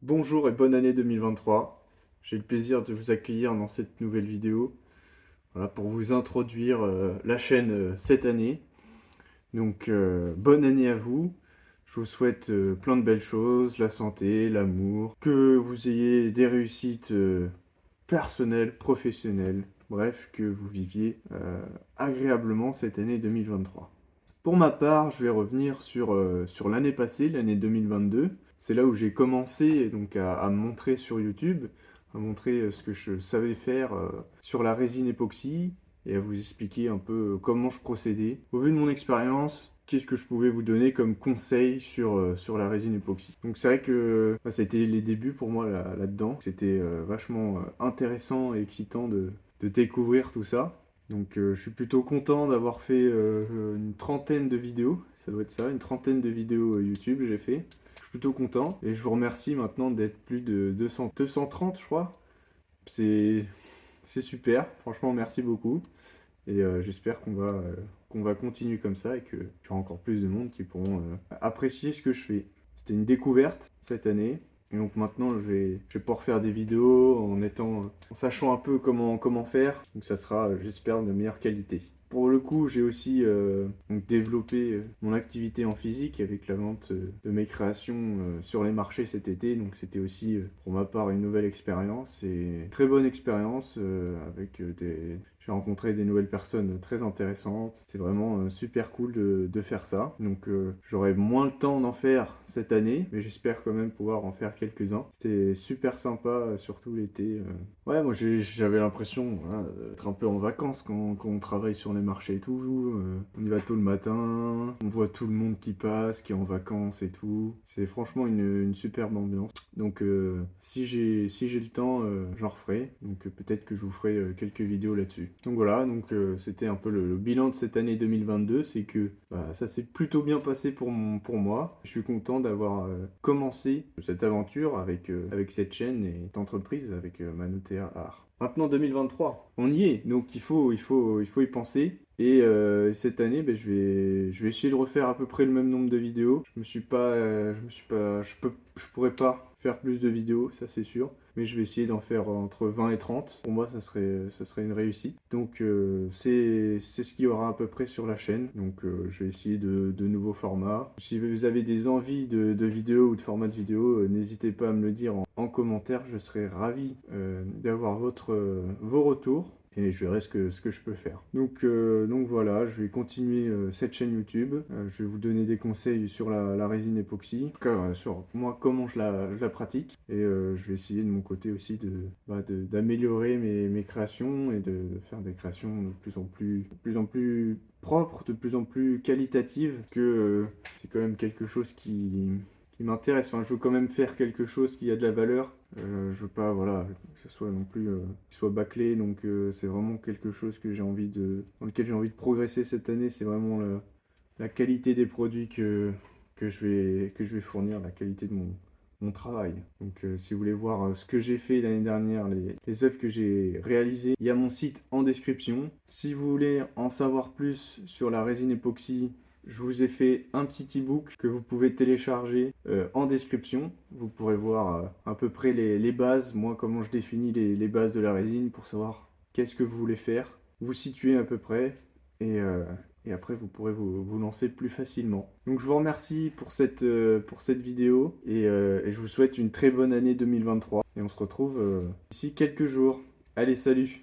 Bonjour et bonne année 2023. J'ai le plaisir de vous accueillir dans cette nouvelle vidéo, voilà, pour vous introduire la chaîne cette année. Donc bonne année à vous. Je vous souhaite plein de belles choses, la santé, l'amour, que vous ayez des réussites personnelles, professionnelles, bref, que vous viviez agréablement cette année 2023. Pour ma part, je vais revenir sur l'année passée, l'année 2022. C'est là où j'ai commencé donc à me montrer sur YouTube, à montrer ce que je savais faire sur la résine époxy et à vous expliquer un peu comment je procédais. Au vu de mon expérience, qu'est-ce que je pouvais vous donner comme conseil sur la résine époxy. Donc c'est vrai que ça a été les débuts pour moi là-dedans. C'était vachement intéressant et excitant de découvrir tout ça. Donc je suis plutôt content d'avoir fait une trentaine de vidéos, ça doit être ça, une trentaine de vidéos YouTube j'ai fait. Je suis plutôt content et je vous remercie maintenant d'être plus de 230 je crois. C'est c'est super, franchement merci beaucoup. Et j'espère qu'on va continuer comme ça et qu'il y aura encore plus de monde qui pourront apprécier ce que je fais. C'était une découverte cette année. Et donc maintenant, je vais pouvoir faire des vidéos en sachant un peu comment faire. Donc ça sera, j'espère, de meilleure qualité. Pour le coup, j'ai aussi donc développé mon activité en physique avec la vente de mes créations sur les marchés cet été. Donc c'était aussi pour ma part une nouvelle expérience et une très bonne expérience avec j'ai rencontré des nouvelles personnes très intéressantes. C'est vraiment super cool de faire ça. Donc j'aurai moins le temps d'en faire cette année, mais j'espère quand même pouvoir en faire quelques-uns. C'était super sympa, surtout l'été. Ouais, moi j'avais l'impression voilà, d'être un peu en vacances quand on travaille sur les marchés et tout. On y va tôt le matin, on voit tout le monde qui passe, qui est en vacances et tout. C'est franchement une superbe ambiance. Donc si j'ai le temps, j'en referai. Donc peut-être que je vous ferai quelques vidéos là-dessus. Donc voilà, donc c'était un peu le bilan de cette année 2022, c'est que bah, ça s'est plutôt bien passé pour moi. Je suis content d'avoir commencé cette aventure avec cette chaîne et cette entreprise, avec Manotea Art. Maintenant 2023, on y est, donc il faut y penser. Et cette année, ben, je vais essayer de refaire à peu près le même nombre de vidéos. Je pourrais pas faire plus de vidéos, ça c'est sûr. Mais je vais essayer d'en faire entre 20 et 30. Pour moi, ça serait une réussite. Donc c'est ce qu'il y aura à peu près sur la chaîne. Donc je vais essayer de nouveaux formats. Si vous avez des envies de vidéos ou de formats de vidéos, n'hésitez pas à me le dire en commentaire. Je serai ravi d'avoir vos retours et je verrai ce que je peux faire. Donc voilà, je vais continuer cette chaîne YouTube. Je vais vous donner des conseils sur la résine époxy, en tout cas sur moi comment je la pratique. Et je vais essayer de mon côté aussi d'améliorer mes créations et de faire des créations de plus en plus propres, de plus en plus qualitatives, que c'est quand même quelque chose qui m'intéresse. Enfin, je veux quand même faire quelque chose qui a de la valeur. Je veux pas, voilà, que ce soit non plus, qu'il soit bâclé. Donc, c'est vraiment quelque chose que dans lequel j'ai envie de progresser cette année. C'est vraiment la qualité des produits que je vais fournir, la qualité de mon travail. Donc, si vous voulez voir ce que j'ai fait l'année dernière, les œuvres que j'ai réalisées, il y a mon site en description. Si vous voulez en savoir plus sur la résine époxy, je vous ai fait un petit e-book que vous pouvez télécharger en description. Vous pourrez voir à peu près les bases, moi comment je définis les bases de la résine pour savoir qu'est-ce que vous voulez faire, vous situer à peu près et après vous pourrez vous lancer plus facilement. Donc je vous remercie pour cette vidéo et je vous souhaite une très bonne année 2023 et on se retrouve d'ici quelques jours. Allez, salut!